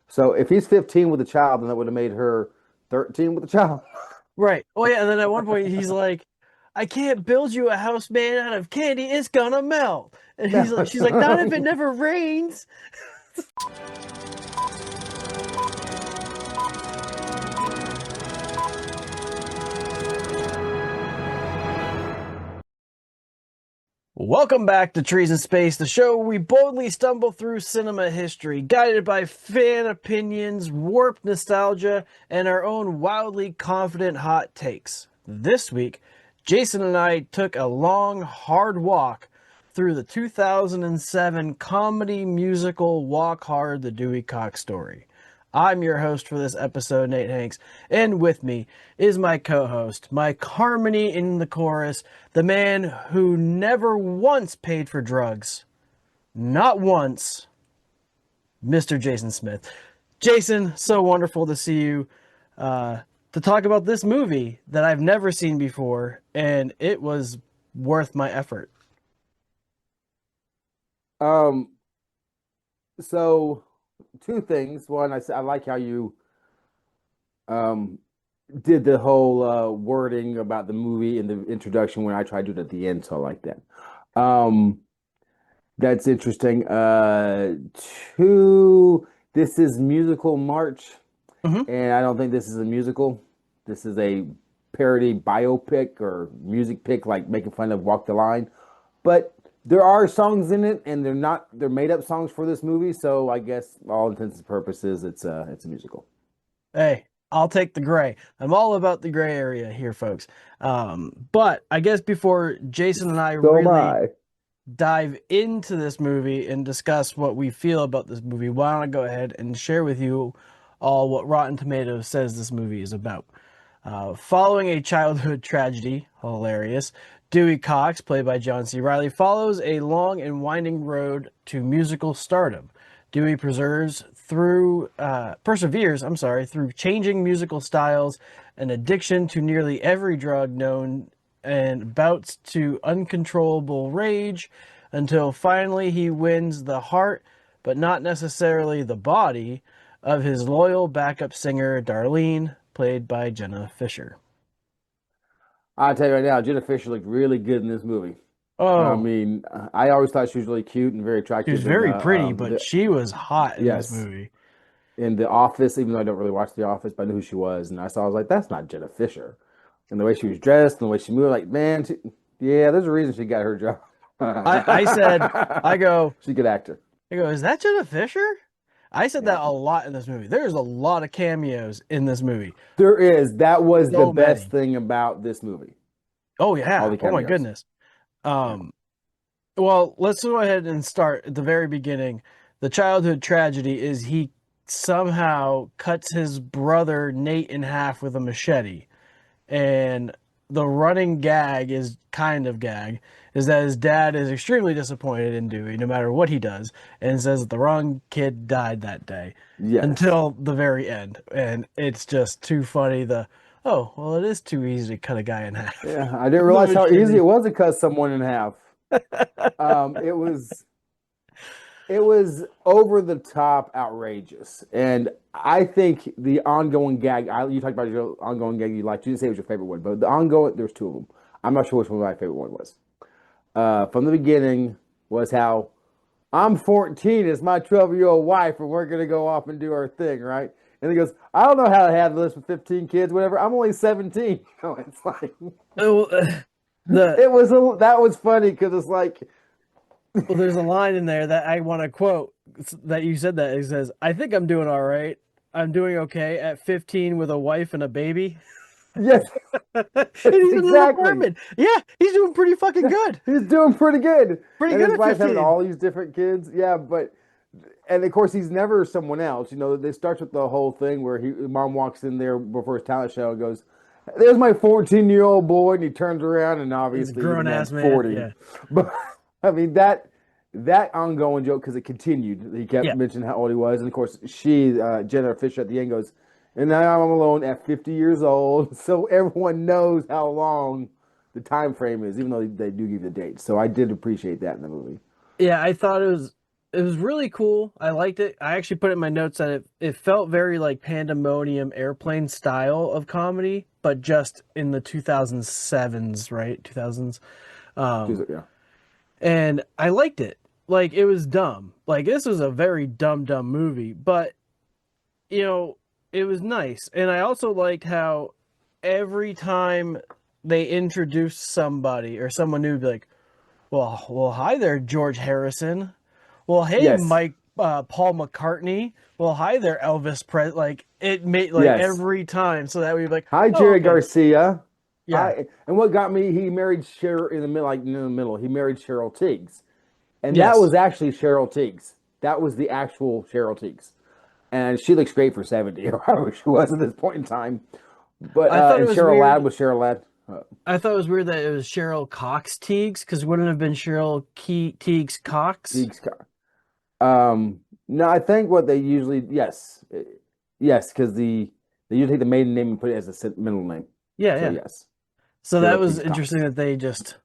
So if he's 15 with a child, then that would have made her 13 with a child. Right. Oh yeah, and then at one point he's like, "I can't build you a house made out of candy. It's gonna melt." And No, she's like, "Not if it never rains." Welcome back to Trees in Space, the show where we boldly stumble through cinema history, guided by fan opinions, warped nostalgia, and our own wildly confident hot takes. This week, Jason and I took a long, hard walk through the 2007 comedy musical Walk Hard, the Dewey Cox Story. I'm your host for this episode, Nate Hanks, and with me is my co-host, my harmony in the chorus, the man who never once paid for drugs. Not once, Mr. Jason Smith. Jason, so wonderful to see you to talk about this movie that I've never seen before, and it was worth my effort. Um, so two things. One, I like how you um did the whole wording about the movie in the introduction when I tried to do it at the end, so I like that. Um, that's interesting. Two, this is musical March, Mm-hmm. and I don't think this is a musical. This is a parody biopic or music pick, like making fun of Walk the Line. But there are songs in it, and they're made up songs for this movie. So I guess all intents and purposes, it's a musical. Hey, I'll take the gray. I'm all about the gray area here, folks. But I guess before Jason and I So am really I. dive into this movie and discuss what we feel about this movie, why don't I go ahead and share with you all what Rotten Tomatoes says this movie is about. Following a childhood tragedy, hilarious, Dewey Cox, played by John C. Reilly, follows a long and winding road to musical stardom. Dewey perseveres, through changing musical styles, an addiction to nearly every drug known, and bouts to uncontrollable rage until finally he wins the heart, but not necessarily the body, of his loyal backup singer, Darlene, played by Jenna Fischer. I'll tell you right now, Jenna Fischer looked really good in this movie. I Oh, mean, I always thought she was really cute and very she was attractive in very pretty, but she was hot in this yes, movie. in The Office. Even though I don't really watch The Office, but I knew who she was, and I was like, that's not Jenna Fischer. And the way she was dressed and the way she moved, like, man, yeah, there's a reason she got her job. I said, I go, She's a good actor. is that Jenna Fischer? I said that a lot in this movie. There's a lot of cameos in this movie. There is. That was the So best many. thing about this movie. Oh All yeah. the Oh my cameos. goodness. Yeah. Um, well, let's go ahead and start at the very beginning. The childhood tragedy is he somehow cuts his brother Nate in half with a machete. And the running gag is that his dad is extremely disappointed in Dewey no matter what he does, and says that the wrong kid died that day Yes. until the very end. And it's just too funny. Oh, well, it is too easy to cut a guy in half. Yeah. I didn't The realize how easy machete. it was to cut someone in half. It was over the top outrageous. And I think the ongoing gag, you talked about your ongoing gag you liked. You didn't say it was your favorite one, but the ongoing, there's two of them. I'm not sure which one my favorite one was. From the beginning was how I'm 14, it's my 12-year-old wife, and we're going to go off and do our thing, right? And he goes, I don't know how to handle this with 15 kids, whatever. I'm only 17. So it's like, Oh, the that was funny because it's like, well, there's a line in there that I want to quote that you said that. It says, "I think I'm doing all right. I'm doing okay at 15 with a wife and a baby." yes, And he's in an exactly. apartment. Yeah, he's doing pretty fucking good. He's doing pretty good. Pretty And good his at wife's having 15. all these different kids. Yeah, but and of course he's never someone else. It starts with the whole thing where mom walks in there before his talent show and goes, "There's my 14-year-old boy," and he turns around and He's a obviously he's a grown man ass man. 40. Yeah. But I mean that ongoing joke because it continued. He kept Yeah. mentioning how old he was, and of course Jenna Fisher at the end goes, "And now I'm alone at 50 years old," so everyone knows how long the time frame is, even though they do give the date. So I did appreciate that in the movie. Yeah, I thought it was. it was really cool. I liked it. I actually put it in my notes that it felt very like Pandemonium Airplane style of comedy, but just in the 2007s, right? 2000s. Um, Yeah. and I liked it. Like it was dumb. Like this was a very dumb movie, but you know, it was nice. And I also liked how every time they introduced somebody or someone new, be like, well, hi there, George Harrison. Well, hey, Yes. Mike, Paul McCartney. Well, hi there, Elvis Presley. Like it made like Yes. every time, so that we'd be like, Hi, oh, Jerry okay, Garcia. yeah, Hi. And what got me, he married Cheryl in the middle, like in the middle. He married Cheryl Tiggs. And that yes. was actually Cheryl Tiggs. That was the actual Cheryl Tiggs. And she looks great for 70, or however she was at this point in time. But I thought it and was Cheryl Ladd weird. was Cheryl Ladd. I thought it was weird that it was Cheryl Cox Teagues because wouldn't it have been Teagues Cox? Tiggs. No, I think what they usually yes, because they usually take the maiden name and put it as a middle name. Yeah, So yeah. yes, So that Cheryl was Tiggs Cox. interesting that they just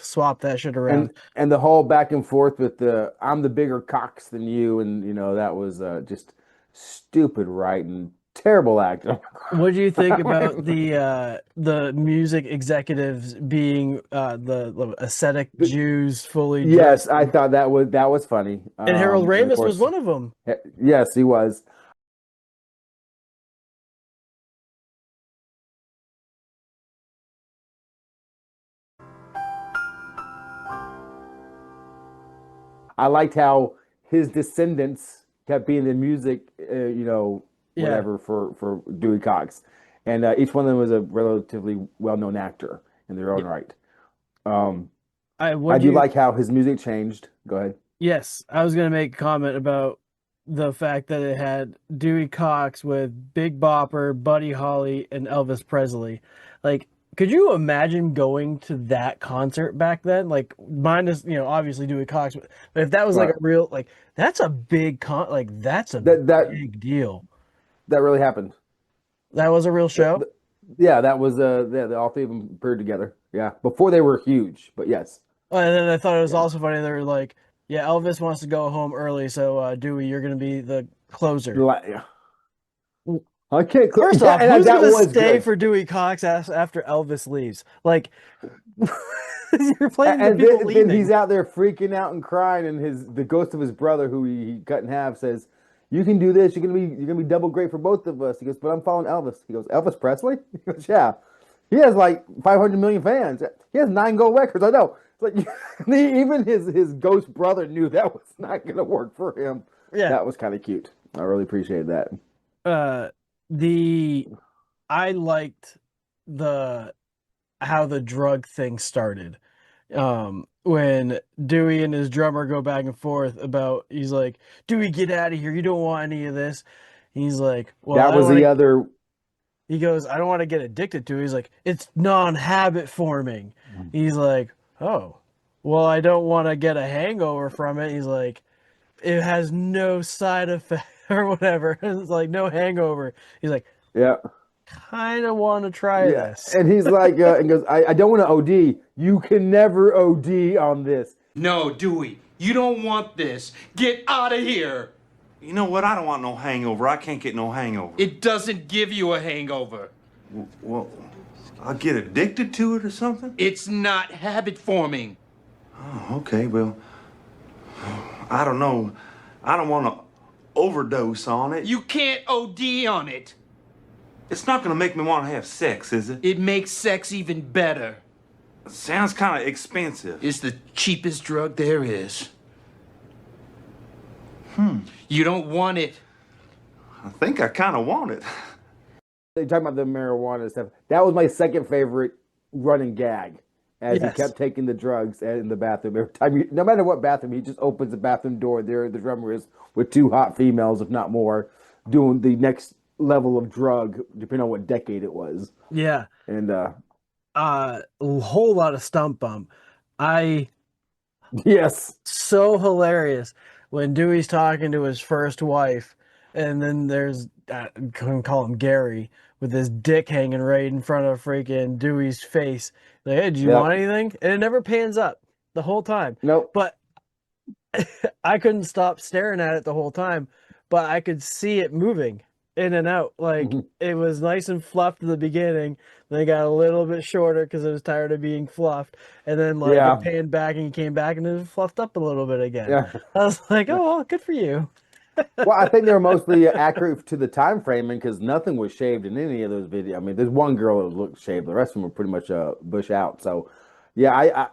swapped that shit around. And the whole back and forth with the I'm the bigger Cox than you, and that was just stupid writing, terrible acting. What do you think about the music executives being the ascetic Jews fully Yes, dressed? I thought that was funny. And Harold And of Ramis was course, one of them. yes, he was. I liked how his descendants kept being the music, Yeah. whatever for Dewey Cox, and each one of them was a relatively well-known actor in their own Yeah. right. Um, I I would do you like how his music changed. Go ahead. Yes, I was gonna make a comment about the fact that it had Dewey Cox with Big Bopper, Buddy Holly, and Elvis Presley. Like, could you imagine going to that concert back then? Like, minus, obviously Dewey Cox, but if that was like Right. a real, like, that's a big that's a That big deal. that really happened. That was a real The- show. the- yeah, that was all three of them appeared together. Yeah, before they were huge, but yes, And then I thought it was yeah. also funny. They were like, "Yeah, Elvis wants to go home early, so Dewey, you're gonna be the closer." Yeah. I can't. First Yeah, off, and who's that gonna was stay good. for Dewey Cox after Elvis leaves? Like, you're playing the And people then he's leaving. out there freaking out and crying, and the ghost of his brother, who he cut in half, says, "You can do this. You're gonna be double great for both of us." He goes, "But I'm following Elvis." He goes, "Elvis Presley?" He goes, "Yeah. He has like 500 million fans. He has 9 gold records. I know." It's like even his ghost brother knew that was not gonna work for him. Yeah. That was kind of cute. I really appreciated that. Uh, the I liked the how the drug thing started. When Dewey and his drummer go back and forth about, he's like, "Dewey, get out of here. You don't want any of this." He's like, "Well, That I don't was want the to." other. He goes, "I don't want to get addicted to it." He's like, "It's non-habit forming." He's like, "Oh, well, I don't want to get a hangover from it." He's like, "It has no side effect or whatever." It's like no hangover. He's like, Yeah. "Kind of want to try Yeah, this." and he's like, and goes, I don't want to OD. You can never OD on this. No, Dewey, you don't want this. Get out of here. You know what? I don't want no hangover. I can't get no hangover. It doesn't give you a hangover. Well, I'll get addicted to it or something? It's not habit forming. Oh, okay, well, I don't know. I don't want to overdose on it. You can't OD on it. It's not going to make me want to have sex, is it? It makes sex even better. Sounds kind of expensive. It's the cheapest drug there is. You don't want it. I think I kind of want it. They talking about the marijuana stuff. That was my second favorite running gag, as he Yes. kept taking the drugs in the bathroom. Every time, no matter what bathroom, he just opens the bathroom door. There, the drummer is with two hot females, if not more, doing the next level of drug, depending on what decade it was. Yeah. And A whole lot of stump bump. I yes, so hilarious when Dewey's talking to his first wife, and then there's couldn't call him Gary with his dick hanging right in front of freaking Dewey's face. Like, hey, do you yep, want anything? And it never pans up the whole time. nope. But I couldn't stop staring at it the whole time, but I could see it moving in and out. Like it was nice and fluffed in the beginning, then it got a little bit shorter because it was tired of being fluffed, and then like it Yeah, panned back and it came back and it was fluffed up a little bit again. yeah. I was like, oh, well, good for you. Well, I think they were mostly accurate to the time framing because nothing was shaved in any of those videos. I mean, there's one girl that looked shaved, the rest of them were pretty much bush out. So, yeah, I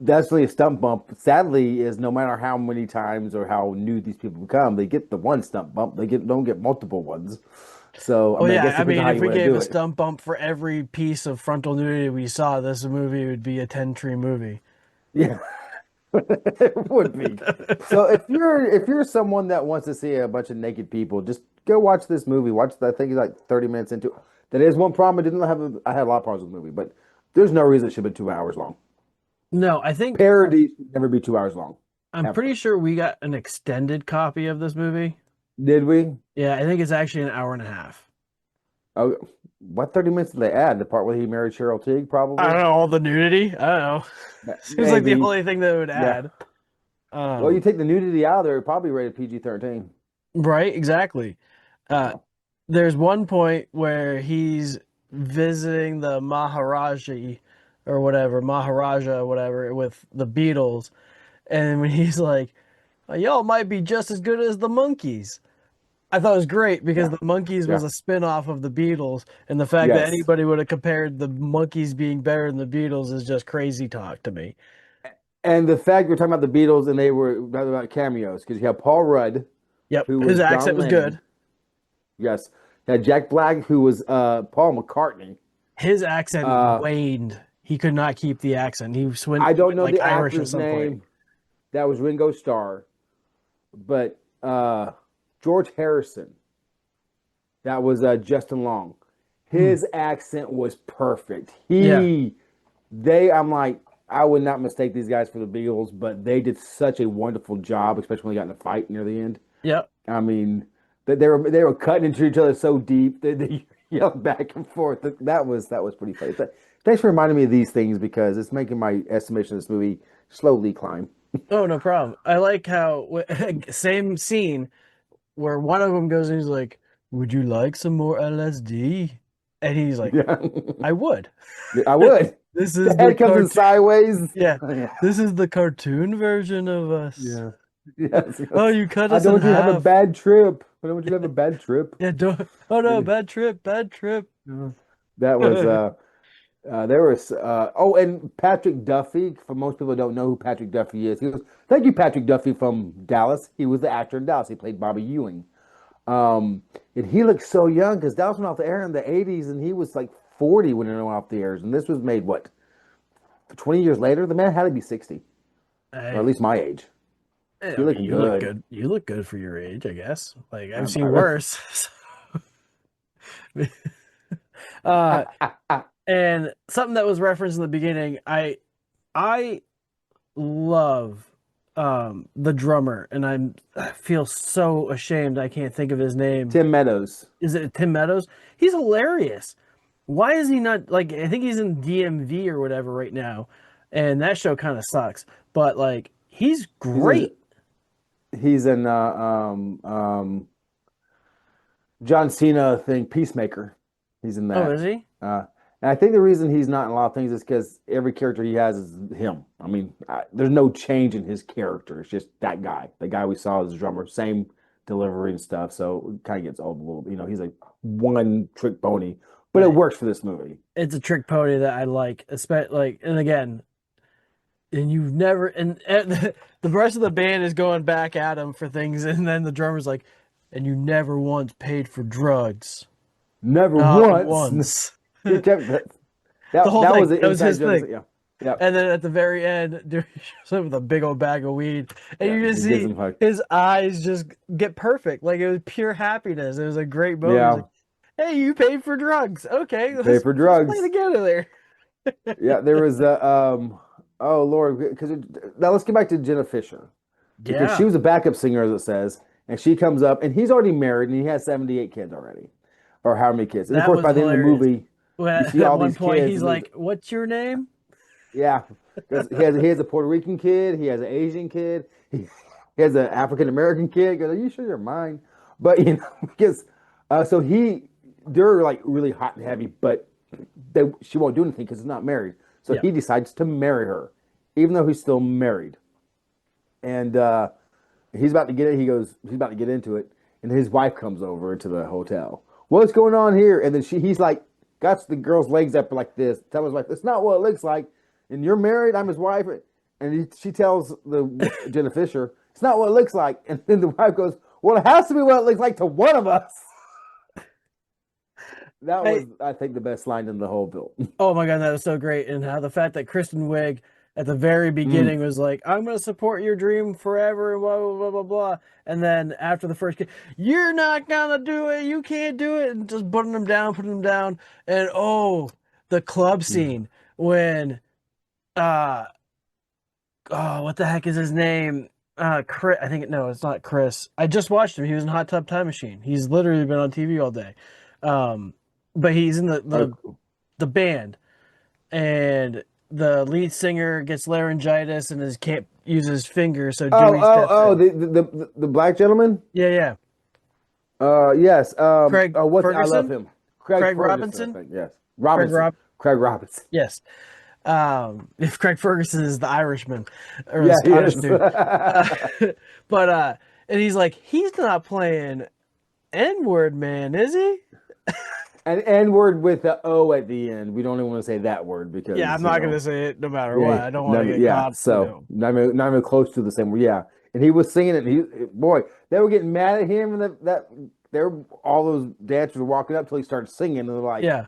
that's really a stump bump. Sadly, is no matter how many times or how new these people become, they get the one stump bump. They don't get multiple ones. So, I Well, mean, I yeah, guess I depends on mean, how if you we want to gave do a it. stump bump for every piece of frontal nudity we saw, this movie would be a 10-tree movie. Yeah. It would be. So if you're someone that wants to see a bunch of naked people, just go watch this movie. Watch I think it's like 30 minutes into it. That is one problem. I had a lot of problems with the movie, but there's no reason it should be 2 hours long. No, I think Parody should never be 2 hours long. I'm Ever. pretty sure we got an extended copy of this movie. Did we? Yeah, I think it's actually an hour and a half. Oh, what 30 minutes did they add? The part where he married Cheryl Teague, I don't probably? know, all the nudity. I don't know. Seems like the Maybe. only thing that would Yeah. add. Well, you take the nudity out of there, it'd probably rated PG-13. Right, exactly. Uh, there's one point where he's visiting the Maharaji or whatever, Maharaja, whatever, with the Beatles. And when he's like, y'all might be just as good as the Monkees. I thought it was great because Yeah. the Monkees Yeah. was a spin-off of the Beatles, and the fact that Yes. anybody would have compared the Monkees being better than the Beatles is just crazy talk to me. And the fact we're talking about the Beatles and they were about cameos, because you have Paul Rudd, Yep, who his was accent John was Lennon. good. Yes. You had Jack Black, who was Paul McCartney. His accent Uh, waned. He could not keep the accent. He I went don't know like the Irish at actor's some point. name. That was Ringo Starr. But George Harrison, that was Justin Long. His accent was perfect. Yeah. I'm like, I would not mistake these guys for the Beatles, but they did such a wonderful job, especially when they got in a fight near the end. Yep. I mean, they were cutting into each other so deep that they yelled back and forth. That was pretty funny. Thanks for reminding me of these things because it's making my estimation of this movie slowly climb. Oh, no problem. I like how same scene where one of them goes and he's like, "Would you like some more LSD?" And he's like, Yeah, "I would." I would. This The is the head comes in cartoon. sideways. Yeah, Yeah. this is the cartoon version of us. Yeah. Yes. Oh, you cut I us don't in want you to have a half. bad trip. I don't want you to have a bad trip. Yeah, don't. Oh no, bad trip, bad trip. That was there was oh, and Patrick Duffy. For most people who don't know who Patrick Duffy is, he was thank you, Patrick Duffy from Dallas. He was the actor in Dallas. He played Bobby Ewing. And he looked so young because Dallas went off the air in the '80s, and he was like 40 when it went off the airs. And this was made what 20 years later. The man had to be 60, or Hey, at least my age. I He looked mean, you look good. good. You look good for your age, I guess. Like I've I seen worse. uh, and something that was referenced in the beginning, I love the drummer, and I feel so ashamed I can't think of his name. Tim Meadows. Is it Tim Meadows? He's hilarious. Why is he not like I think he's in DMV or whatever right now, and that show kind of sucks. But like he's great. He's in John Cena thing, Peacemaker. He's in Oh, that. is he? And I think the reason he's not in a lot of things is because every character he has is him. I mean, there's no change in his character. It's just that guy. The guy we saw as a drummer, same delivery and stuff. So it kind of gets old a little. You know, he's like one trick pony, but it works for this movie. It's a trick pony that I like, especially like, and again, and you've never, and the rest of the band is going back at him for things, and then the drummer's like, and you never once paid for drugs. Never Not once. once. He kept that. The whole thing. Was an That was his inside joke. thing. Yeah. Yeah. And then at the very end, dude, he shows up with a big old bag of weed, and Yeah, you just he gives see him like- his eyes just get perfect. Like it was pure happiness. It was a great moment. Yeah. He's like, hey, you paid for drugs. Okay, Pay for drugs. Let's play together there. Yeah, there was oh Lord, because now let's get back to Jenna Fischer because Yeah. she was a backup singer, as it says, and she comes up and he's already married and he has 78 kids already, or how many kids? And of That course, was by the end of the hilarious. movie, Well, you see at all one these point, kids he's and like, "What's your name?" yeah, 'cause he has a Puerto Rican kid, he has an Asian kid, he He has an African American kid. He goes, "Are you sure you're mine?" But because so they're like really hot and heavy, but she won't do anything because he's not married. So Yeah. he decides to marry her, even though he's still married. And he's about to get it. He's about to get into it, and his wife comes over into the hotel. What's going on here? And then he's like, got the girl's legs up like this. Tell his wife, that's not what it looks like. And you're married. I'm his wife. And she tells Jenna Fischer, it's not what it looks like. And then the wife goes, well, it has to be what it looks like to one of us. That was, I think, the best line in the whole film. Oh my God, that was so great. And how the fact that Kristen Wiig at the very beginning was like, I'm going to support your dream forever and blah, blah, blah, blah, blah. And then after the first kid, you're not going to do it. You can't do it. And just putting them down. And the club scene when, what the heck is his name? Chris, no, it's not Chris. I just watched him. He was in Hot Tub Time Machine. He's literally been on TV all day. But he's in the band, and the lead singer gets laryngitis and can't use his fingers. So Dewey steps in. The black gentleman. Yeah. Yes. Craig Ferguson? I love him. Craig Ferguson, Robinson? I think. Yes. Robinson. Craig Robinson. Yes. If Craig Ferguson is the Irishman or Yeah, the Scottish dude. But and he's like, he's not playing N-word, man, is he? An N-word with the O at the end. We don't even want to say that word because I'm not going to say it no matter what. I don't want to get caught. So not even close to the same word. Yeah, and he was singing it. And they were getting mad at him, and all those dancers were walking up till he started singing, and they're like, yeah,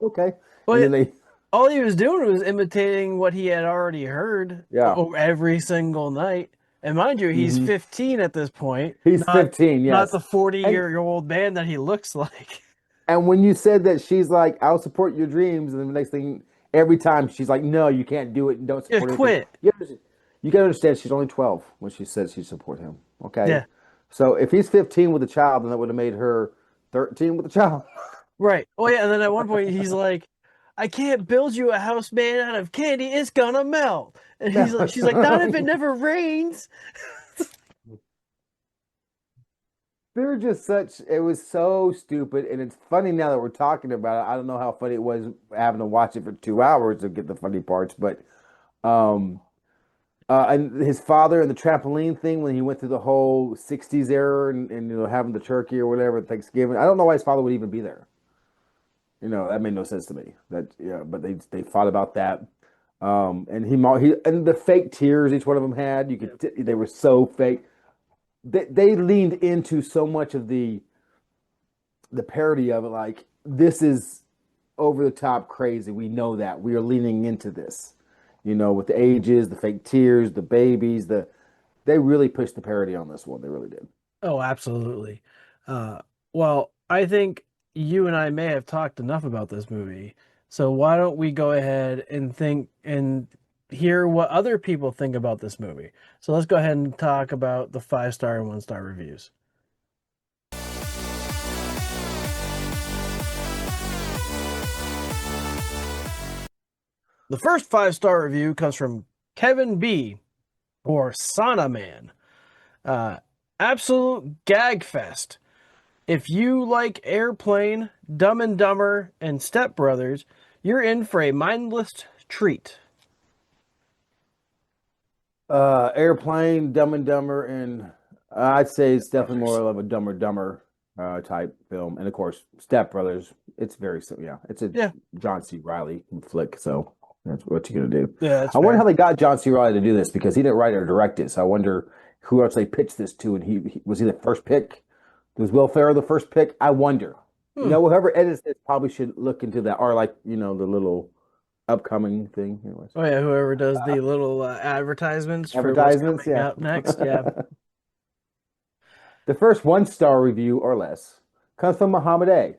okay. Well, and then all he was doing was imitating what he had already heard. Every single night. And mind you, he's 15 at this point. He's 15, yes. Not the 40-year-old man that he looks like. And when you said that she's like, I'll support your dreams, and then the next thing, every time she's like, no, you can't do it, and don't support it. Quit. You got to understand, she's only 12 when she said she'd support him. Okay? Yeah. So if he's 15 with a child, then that would have made her 13 with a child. Right. Oh, yeah, and then at one point, he's like, I can't build you a house made out of candy. It's going to melt. And she's like, not if it never rains. They're just it was so stupid, and it's funny now that we're talking about it. I don't know how funny it was having to watch it for 2 hours to get the funny parts, but and his father and the trampoline thing when he went through the whole 60s era and having the turkey or whatever, Thanksgiving. I don't know why his father would even be there. That made no sense to me. But they fought about that. And and the fake tears each one of them had, they were so fake. They leaned into so much of the parody of it, like, this is over the top crazy. We know that. We are leaning into this. With the ages, the fake tears, the babies, they really pushed the parody on this one. They really did. Oh, absolutely. Well, I think you and I may have talked enough about this movie. So why don't we go ahead and think and hear what other people think about this movie. So let's go ahead and talk about the 5-star and 1-star reviews. The first 5-star review comes from Kevin B. or Sauna Man. Absolute gag fest. If you like Airplane, Dumb and Dumber, and Step Brothers, you're in for a mindless treat. Airplane, Dumb and Dumber, and I'd say it's definitely more of a Dumber Dumber type film. And of course, Step Brothers. It's very it's a John C. Reilly flick. So that's what you're gonna do. Yeah, I wonder how they got John C. Reilly to do this because he didn't write it or direct it. So I wonder who else they pitched this to, and he was he the first pick? Was Will Ferrell the first pick? I wonder. Whoever edits this probably should look into that, or like the little upcoming thing. Anyways. Oh yeah, whoever does the little advertisements for what's coming up next. Yeah. The first 1-star review or less comes from Muhammad A.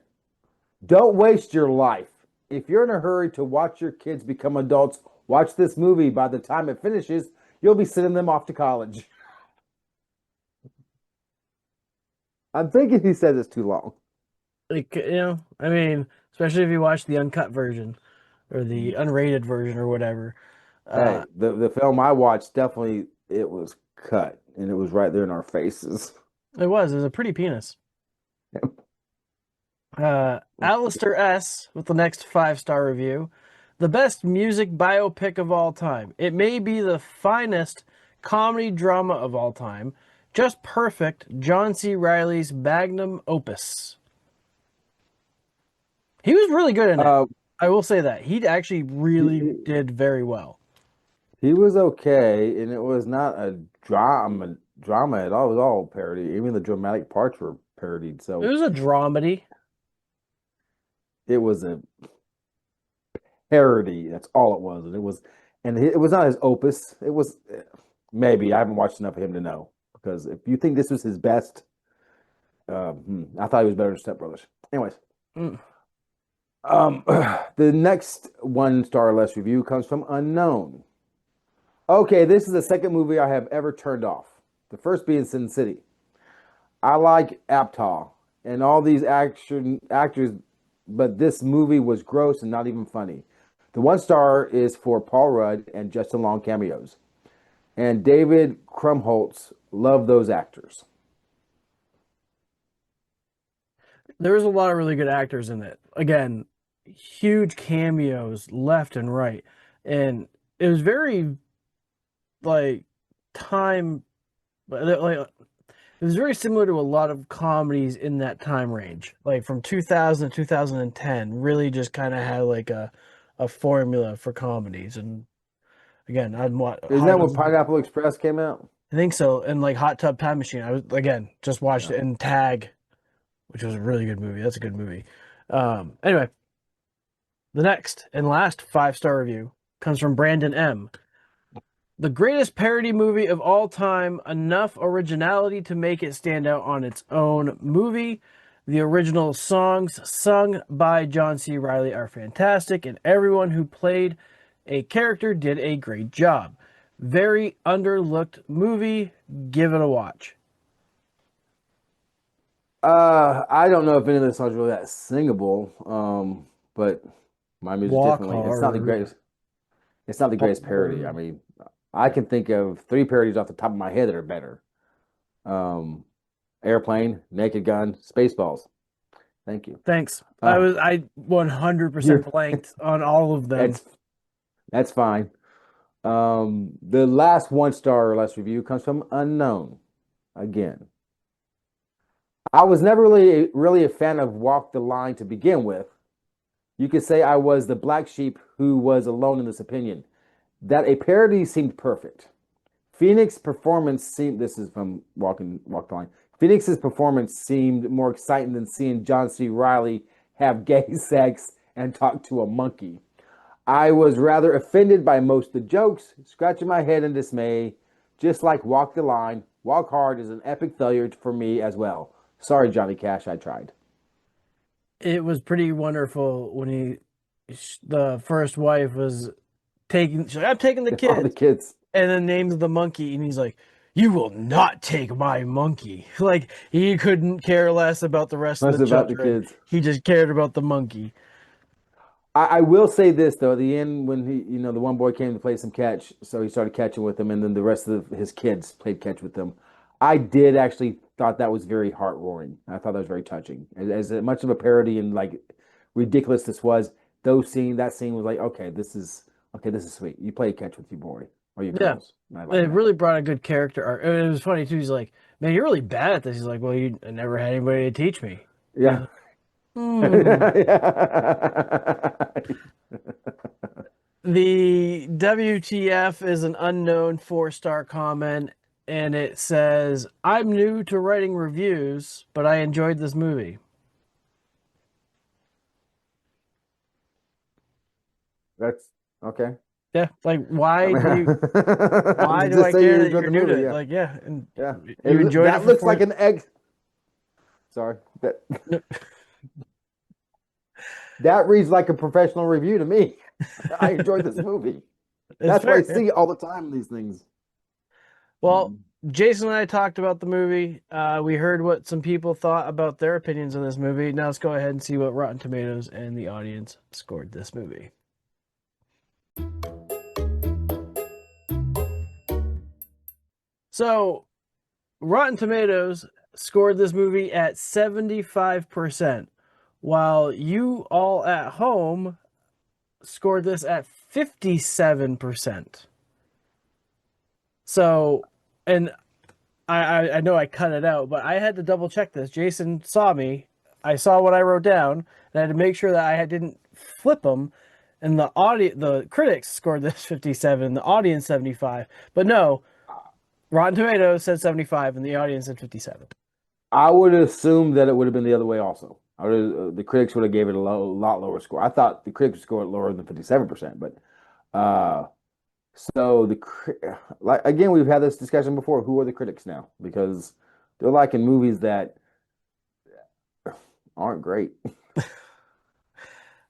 Don't waste your life. If you're in a hurry to watch your kids become adults, watch this movie. By the time it finishes, you'll be sending them off to college. I'm thinking he said this too long. Like, I mean, especially if you watch the uncut version or the unrated version or whatever. Hey, the film I watched, definitely it was cut. and it was right there in our faces. It was a pretty penis. Alistair S. with the next 5-star review. The best music biopic of all time. It may be the finest comedy drama of all time. Just perfect John C. Reilly's magnum opus. He was really good in it. I will say that. He actually really did very well. He was okay, and it was not a drama at all. It was all parody. Even the dramatic parts were parodied. So It was a dramedy. it was a parody. That's all it was, and it was not his opus. It was maybe I haven't watched enough of him to know, because if you think this was his best, I thought he was better than Step Brothers. Anyways, the next 1-star or less review comes from Unknown. Okay, this is the second movie I have ever turned off. The first being Sin City. I like Aptal and all these actors, but this movie was gross and not even funny. The 1-star is for Paul Rudd and Justin Long cameos. And David Krumholtz, love those actors. There was a lot of really good actors in it. Again, huge cameos left and right. And it was very it was very similar to a lot of comedies in that time range. Like from 2000 to 2010, really just kind of had like a formula for comedies. And again, Isn't that when Pineapple Express came out? I think so. And like Hot Tub Time Machine, I was again just watched it, and Tag, which was a really good movie. That's a good movie. Anyway, the next and last 5-star review comes from Brandon M. The greatest parody movie of all time, enough originality to make it stand out on its own movie. The original songs sung by John C. Reilly are fantastic, and everyone who played a character did a great job. Very underlooked movie. Give it a watch. I don't know if any of the songs are really that singable, but my music's Walk definitely it's not the Hard. greatest. It's not the greatest parody. I mean, I can think of 3 parodies off the top of my head that are better. Airplane, Naked Gun, Spaceballs. Thank you. Thanks. I 100% blanked on all of them. That's fine. The last 1-star or less review comes from Unknown. Again, I was never really a fan of Walk the Line to begin with. You could say I was the black sheep who was alone in this opinion. That a parody seemed perfect. Phoenix's performance seemed, this is from Walk the Line. Phoenix's performance seemed more exciting than seeing John C. Reilly have gay sex and talk to a monkey. I was rather offended by most of the jokes, scratching my head in dismay. Just like Walk the Line, Walk Hard is an epic failure for me as well. Sorry, Johnny Cash, I tried. It was pretty wonderful when the first wife was she's like, I'm taking the kids. All the kids. And then names the monkey, and he's like, you will not take my monkey. Like, he couldn't care less about the rest of the children. The kids. He just cared about the monkey. I will say this, though. At the end, when the one boy came to play some catch, so he started catching with him, and then the rest of his kids played catch with them. I did actually thought that was very heart-warming. I thought that was very touching. As much of a parody and, like, ridiculous this was, that scene was like, okay, this is sweet. You play catch with your boy. Or your girls. It really brought a good character arc. And it was funny, too. He's like, man, you're really bad at this. He's like, well, you never had anybody to teach me. Yeah. The WTF is an unknown 4-star comment, and it says, I'm new to writing reviews, but I enjoyed this movie. That's okay. Yeah, like why do I care that you're new to it? Yeah. Like, yeah, and yeah, you enjoyed it. That looks like an egg. Sorry, that reads like a professional review to me. I enjoyed this movie. That's what I see all the time. These things. Well, Jason and I talked about the movie. We heard what some people thought about their opinions on this movie. Now let's go ahead and see what Rotten Tomatoes and the audience scored this movie. So Rotten Tomatoes scored this movie at 75%, while you all at home scored this at 57%. So, and I know I cut it out, but I had to double check this. Jason saw me. I saw what I wrote down, and I had to make sure that I didn't flip them. And the critics scored this 57, the audience 75. But no, Rotten Tomatoes said 75, and the audience said 57. I would assume that it would have been the other way also. The critics would have gave it a lot lower score. I thought the critics would score it lower than 57%, but so again, we've had this discussion before. Who are the critics now? Because they're liking movies that aren't great.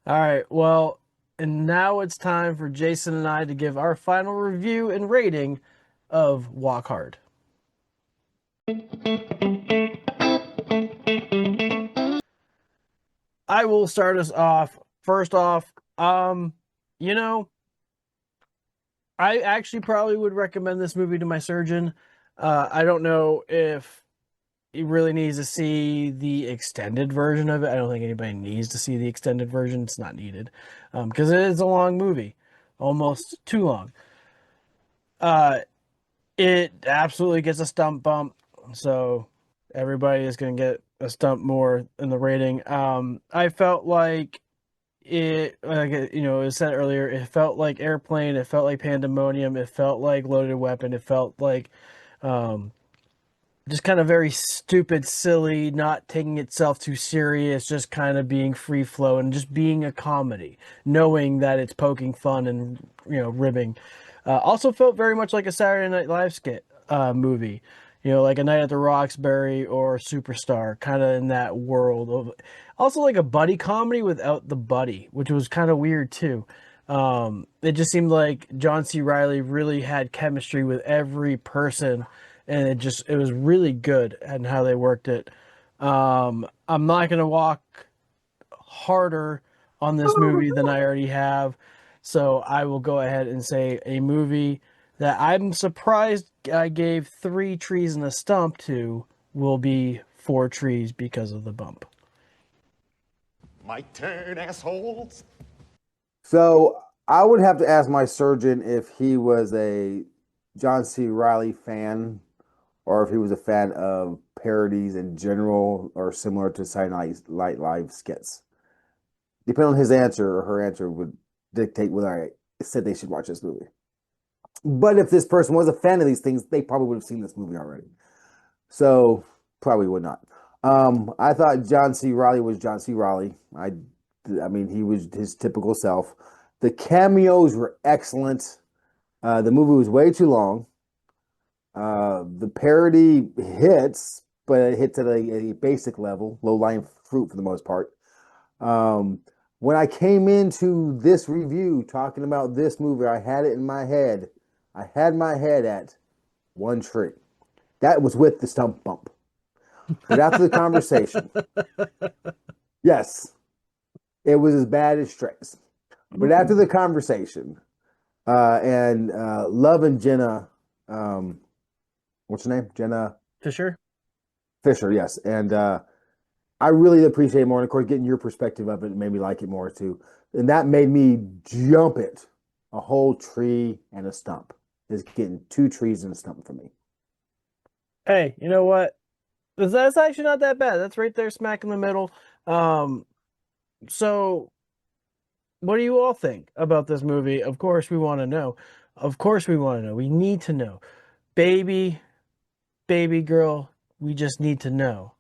All right, well, and now it's time for Jason and I to give our final review and rating of Walk Hard. I will start us off. First off, I actually probably would recommend this movie to my surgeon. I don't know if he really needs to see the extended version of it. I don't think anybody needs to see the extended version. It's not needed because it is a long movie, almost too long. It absolutely gets a stump bump, so everybody is going to get a stump more in the rating. I felt like it was said earlier, it felt like Airplane, it felt like Pandemonium, it felt like Loaded Weapon, it felt like just kind of very stupid, silly, not taking itself too serious, just kind of being free flow and just being a comedy, knowing that it's poking fun and ribbing. Also felt very much like a Saturday Night Live skit movie, like A Night at the Roxbury or Superstar, kind of in that world of. Also like a buddy comedy without the buddy, which was kind of weird too. It just seemed like John C. Reilly really had chemistry with every person, and it was really good and how they worked it. I'm not going to walk harder on this movie than I already have, so I will go ahead and say a movie that I'm surprised I gave 3 trees and a stump to will be 4 trees because of the bump. My turn, assholes. So I would have to ask my surgeon if he was a John C. Reilly fan or if he was a fan of parodies in general or similar to Saturday Night Live skits. Depending on his answer or her answer would dictate whether I said they should watch this movie. But if this person was a fan of these things, they probably would have seen this movie already. So probably would not. I thought John C. Reilly was John C. Reilly. I mean, he was his typical self. The cameos were excellent. The movie was way too long. The parody hits, but it hits at a basic level, low-lying fruit for the most part. When I came into this review talking about this movie, I had it in my head. I had my head at 1 tree. That was with the stump bump. But after the conversation, yes, it was as bad as Strays. But after the conversation, and Love and Jenna, what's her name? Jenna Fischer? Fischer, yes. And I really appreciate it more. And of course, getting your perspective of it made me like it more too. And that made me jump it a whole tree and a stump. It's getting 2 trees and a stump for me. Hey, you know what? That's actually not that bad. That's right there, smack in the middle. So, what do you all think about this movie? Of course, we want to know. Of course, we want to know. We need to know. Baby girl, we just need to know.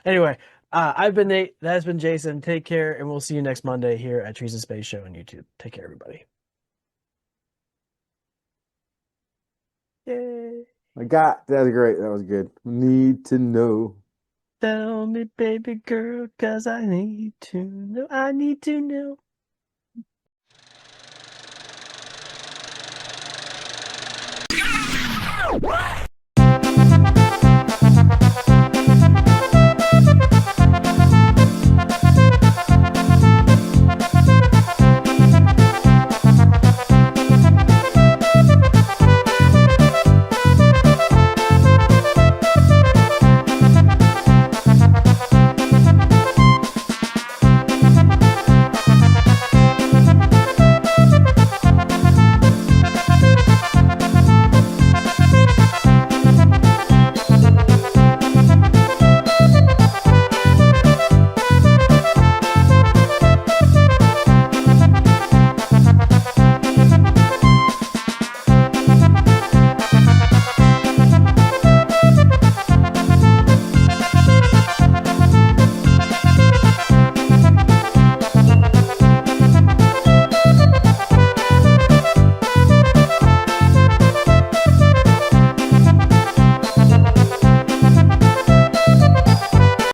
Anyway, I've been Nate. That's been Jason. Take care, and we'll see you next Monday here at Trees and Space Show on YouTube. Take care, everybody. Yay. That was great. That was good. Need to know. Tell me, baby girl, 'cause I need to know. I need to know. What?